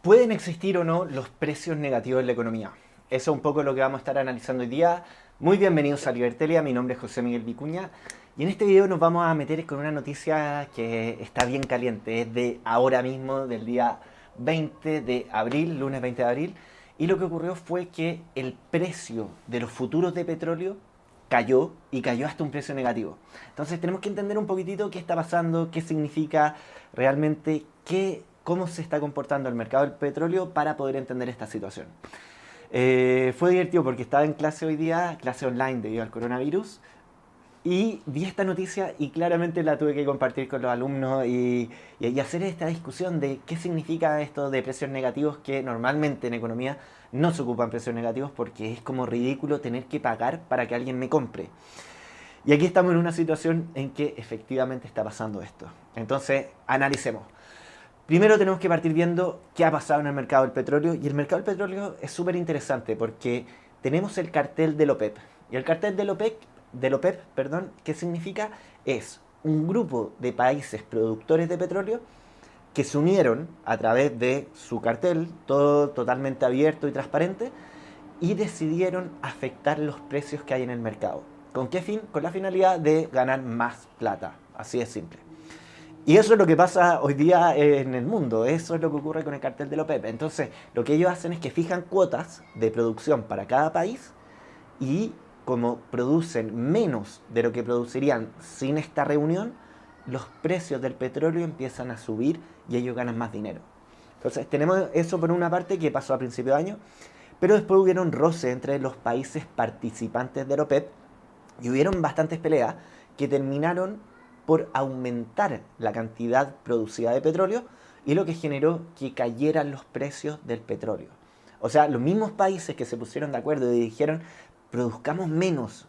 ¿Pueden existir o no los precios negativos en la economía? Eso es un poco lo que vamos a estar analizando hoy día. Muy bienvenidos a Libertelia, mi nombre es José Miguel Vicuña y en este video nos vamos a meter con una noticia que está bien caliente, es de ahora mismo, del día 20 de abril, lunes 20 de abril, y lo que ocurrió fue que el precio de los futuros de petróleo cayó y cayó hasta un precio negativo. Entonces tenemos que entender un poquitito qué está pasando, qué significa realmente, cómo se está comportando el mercado del petróleo para poder entender esta situación. Fue divertido porque estaba en clase hoy día, clase online debido al coronavirus, y vi esta noticia y claramente la tuve que compartir con los alumnos y hacer esta discusión de qué significa esto de precios negativos, que normalmente en economía no se ocupan precios negativos porque es como ridículo tener que pagar para que alguien me compre. Y aquí estamos en una situación en que efectivamente está pasando esto. Entonces, analicemos. Primero tenemos que partir viendo qué ha pasado en el mercado del petróleo. Y el mercado del petróleo es súper interesante porque tenemos el cartel del OPEP. Y el cartel del OPEP, perdón, ¿qué significa? Es un grupo de países productores de petróleo que se unieron a través de su cartel, todo totalmente abierto y transparente, y decidieron afectar los precios que hay en el mercado. ¿Con qué fin? Con la finalidad de ganar más plata. Así de simple. Y eso es lo que pasa hoy día en el mundo, eso es lo que ocurre con el cartel de la OPEP. Entonces, lo que ellos hacen es que fijan cuotas de producción para cada país y como producen menos de lo que producirían sin esta reunión, los precios del petróleo empiezan a subir y ellos ganan más dinero. Entonces, tenemos eso por una parte que pasó a principio de año, pero después hubieron roce entre los países participantes de la OPEP y hubieron bastantes peleas que terminaron por aumentar la cantidad producida de petróleo y lo que generó que cayeran los precios del petróleo. O sea, los mismos países que se pusieron de acuerdo y dijeron produzcamos menos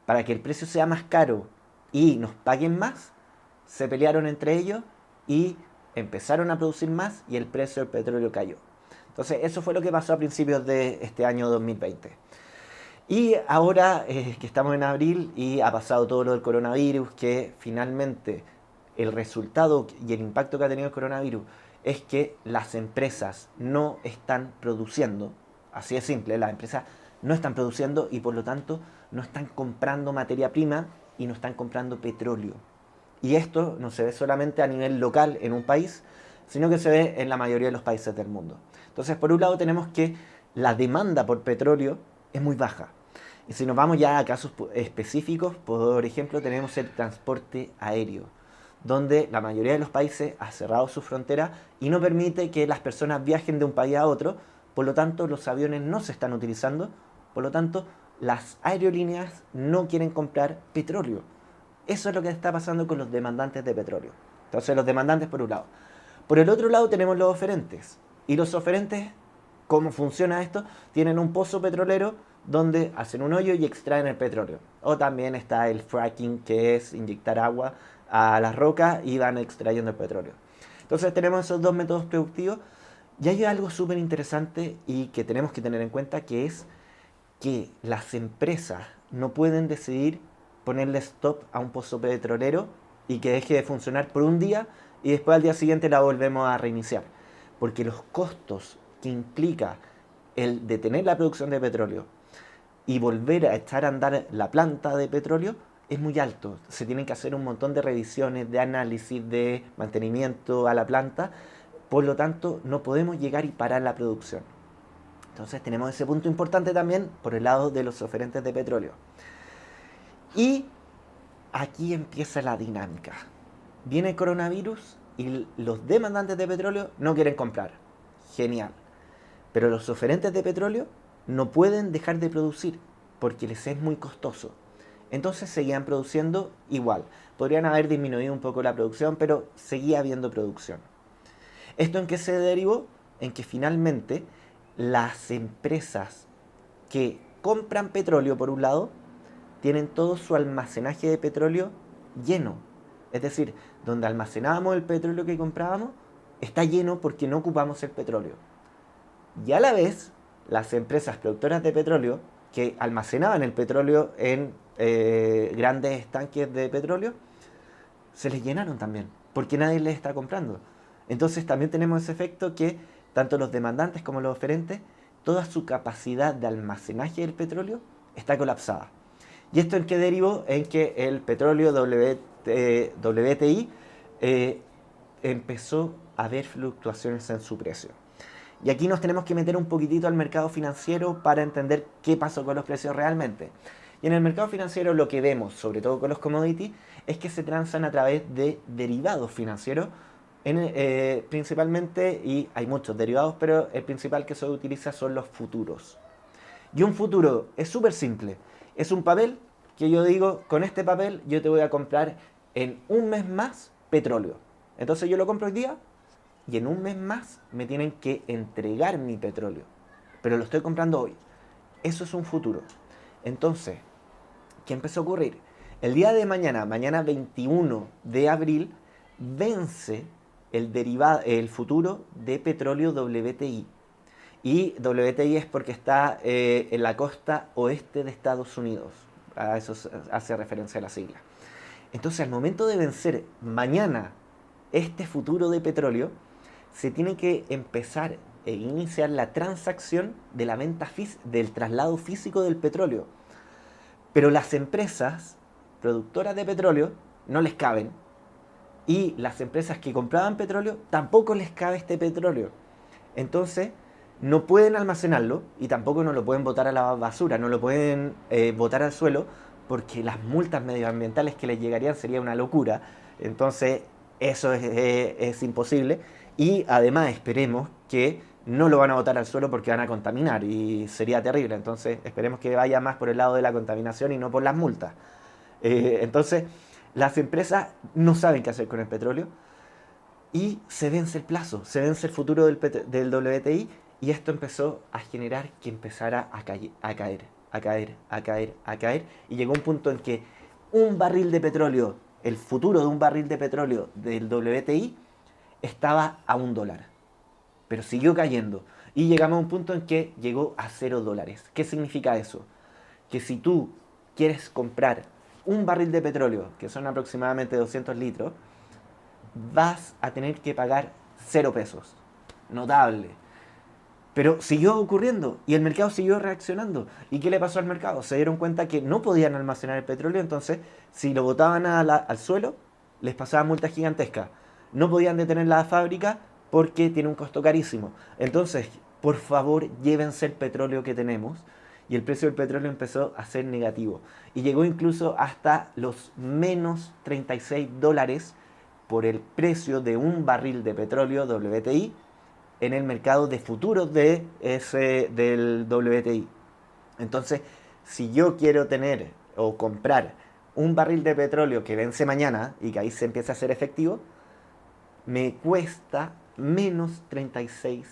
para que el precio sea más caro y nos paguen más, se pelearon entre ellos y empezaron a producir más y el precio del petróleo cayó. Entonces, eso fue lo que pasó a principios de este año 2020. Y ahora que estamos en abril y ha pasado todo lo del coronavirus, que finalmente el resultado y el impacto que ha tenido el coronavirus es que las empresas no están produciendo, así de simple, las empresas no están produciendo y por lo tanto no están comprando materia prima y no están comprando petróleo. Y esto no se ve solamente a nivel local en un país, sino que se ve en la mayoría de los países del mundo. Entonces, por un lado tenemos que la demanda por petróleo es muy baja. Y si nos vamos ya a casos específicos, por ejemplo, tenemos el transporte aéreo, donde la mayoría de los países ha cerrado su frontera y no permite que las personas viajen de un país a otro, por lo tanto los aviones no se están utilizando, por lo tanto las aerolíneas no quieren comprar petróleo. Eso es lo que está pasando con los demandantes de petróleo. Entonces los demandantes por un lado. Por el otro lado tenemos los oferentes. Y los oferentes, ¿cómo funciona esto? Tienen un pozo petrolero donde hacen un hoyo y extraen el petróleo. O también está el fracking, que es inyectar agua a las rocas y van extrayendo el petróleo. Entonces tenemos esos dos métodos productivos. Y hay algo súper interesante y que tenemos que tener en cuenta, que es que las empresas no pueden decidir ponerle stop a un pozo petrolero y que deje de funcionar por un día y después al día siguiente la volvemos a reiniciar. Porque los costos que implica el detener la producción de petróleo y volver a echar a andar la planta de petróleo es muy alto. Se tienen que hacer un montón de revisiones, de análisis, de mantenimiento a la planta. Por lo tanto, no podemos llegar y parar la producción. Entonces tenemos ese punto importante también por el lado de los oferentes de petróleo. Y aquí empieza la dinámica. Viene el coronavirus y los demandantes de petróleo no quieren comprar. Genial. Pero los oferentes de petróleo no pueden dejar de producir porque les es muy costoso. Entonces seguían produciendo igual. Podrían haber disminuido un poco la producción, pero seguía habiendo producción. ¿Esto en qué se derivó? En que finalmente las empresas que compran petróleo, por un lado, tienen todo su almacenaje de petróleo lleno. Es decir, donde almacenábamos el petróleo que comprábamos, está lleno porque no ocupamos el petróleo. Y a la vez, las empresas productoras de petróleo que almacenaban el petróleo en grandes estanques de petróleo, se les llenaron también, porque nadie les está comprando. Entonces también tenemos ese efecto que tanto los demandantes como los oferentes, toda su capacidad de almacenaje del petróleo está colapsada. ¿Y esto en qué derivó? En que el petróleo WTI empezó a haber fluctuaciones en su precio. Y aquí nos tenemos que meter un poquitito al mercado financiero para entender qué pasó con los precios realmente. Y en el mercado financiero lo que vemos, sobre todo con los commodities, es que se transan a través de derivados financieros, principalmente, y hay muchos derivados, pero el principal que se utiliza son los futuros. Y un futuro es súper simple. Es un papel que yo digo, con este papel yo te voy a comprar en un mes más petróleo. Entonces yo lo compro hoy día y en un mes más me tienen que entregar mi petróleo. Pero lo estoy comprando hoy. Eso es un futuro. Entonces, ¿qué empezó a ocurrir? El día de mañana, mañana 21 de abril, vence el futuro de petróleo WTI. Y WTI es porque está en la costa oeste de Estados Unidos. A eso hace referencia a la sigla. Entonces, al momento de vencer mañana este futuro de petróleo, se tiene que empezar e iniciar la transacción de la venta del traslado físico del petróleo. Pero las empresas productoras de petróleo no les caben. Y las empresas que compraban petróleo tampoco les cabe este petróleo. Entonces, no pueden almacenarlo y tampoco no lo pueden botar a la basura, no lo pueden botar al suelo porque las multas medioambientales que les llegarían sería una locura. Entonces, eso es imposible. Y además esperemos que no lo van a botar al suelo porque van a contaminar y sería terrible. Entonces, esperemos que vaya más por el lado de la contaminación y no por las multas. Entonces, las empresas no saben qué hacer con el petróleo y se vence el plazo, se vence el futuro del WTI y esto empezó a generar que empezara a caer y llegó un punto en que un barril de petróleo, el futuro de un barril de petróleo del WTI estaba a $1, pero siguió cayendo y llegamos a un punto en que llegó a $0. ¿Qué significa eso? Que si tú quieres comprar un barril de petróleo, que son aproximadamente 200 litros, vas a tener que pagar 0 pesos. Notable. Pero siguió ocurriendo y el mercado siguió reaccionando. ¿Y qué le pasó al mercado? Se dieron cuenta que no podían almacenar el petróleo, entonces si lo botaban al suelo, les pasaba multas gigantescas. No podían detener la fábrica porque tiene un costo carísimo. Entonces, por favor, llévense el petróleo que tenemos. Y el precio del petróleo empezó a ser negativo. Y llegó incluso hasta los menos $36 por el precio de un barril de petróleo WTI en el mercado de futuros del WTI. Entonces, si yo quiero tener o comprar un barril de petróleo que vence mañana y que ahí se empieza a hacer efectivo, me cuesta menos $36.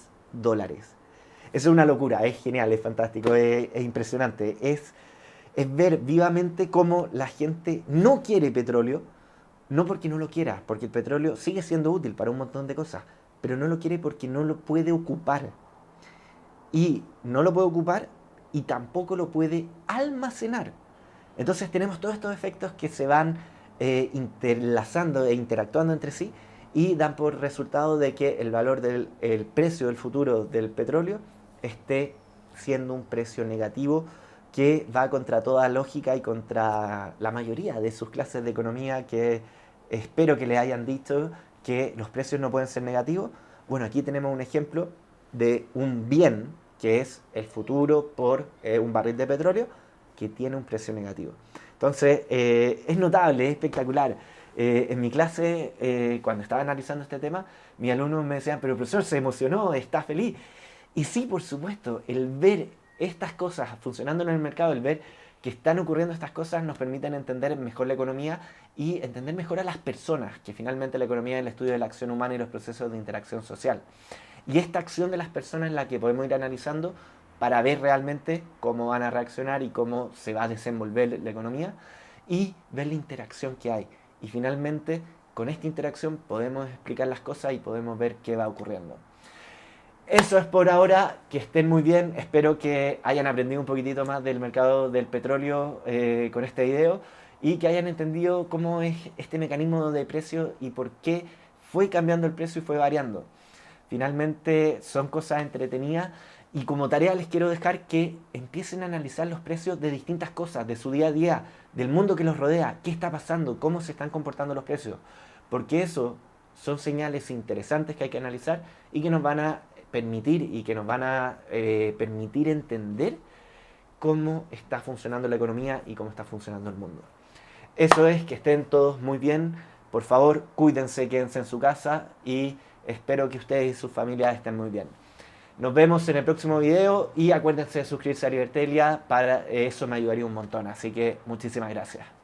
Eso es una locura, es genial, es fantástico, es impresionante. Es ver vivamente cómo la gente no quiere petróleo, no porque no lo quiera, porque el petróleo sigue siendo útil para un montón de cosas, pero no lo quiere porque no lo puede ocupar. Y no lo puede ocupar y tampoco lo puede almacenar. Entonces tenemos todos estos efectos que se van interlazando e interactuando entre sí y dan por resultado de que el valor el precio del futuro del petróleo esté siendo un precio negativo que va contra toda lógica y contra la mayoría de sus clases de economía que espero que les hayan dicho que los precios no pueden ser negativos. Bueno, aquí tenemos un ejemplo de un bien que es el futuro por un barril de petróleo que tiene un precio negativo. Entonces, es notable, es espectacular. En mi clase, cuando estaba analizando este tema, mis alumnos me decían, pero profesor, se emocionó, está feliz. Y sí, por supuesto, el ver estas cosas funcionando en el mercado, el ver que están ocurriendo estas cosas nos permiten entender mejor la economía y entender mejor a las personas, que finalmente la economía es el estudio de la acción humana y los procesos de interacción social. Y esta acción de las personas es la que podemos ir analizando para ver realmente cómo van a reaccionar y cómo se va a desenvolver la economía y ver la interacción que hay. Y finalmente, con esta interacción podemos explicar las cosas y podemos ver qué va ocurriendo. Eso es por ahora, que estén muy bien, espero que hayan aprendido un poquitito más del mercado del petróleo con este video y que hayan entendido cómo es este mecanismo de precio y por qué fue cambiando el precio y fue variando. Finalmente son cosas entretenidas y como tarea les quiero dejar que empiecen a analizar los precios de distintas cosas, de su día a día, del mundo que los rodea, qué está pasando, cómo se están comportando los precios, porque eso son señales interesantes que hay que analizar y que nos van a permitir permitir entender cómo está funcionando la economía y cómo está funcionando el mundo. Eso es, que estén todos muy bien. Por favor, cuídense, quédense en su casa y espero que ustedes y sus familias estén muy bien. Nos vemos en el próximo video y acuérdense de suscribirse a Libertelia, para eso me ayudaría un montón. Así que muchísimas gracias.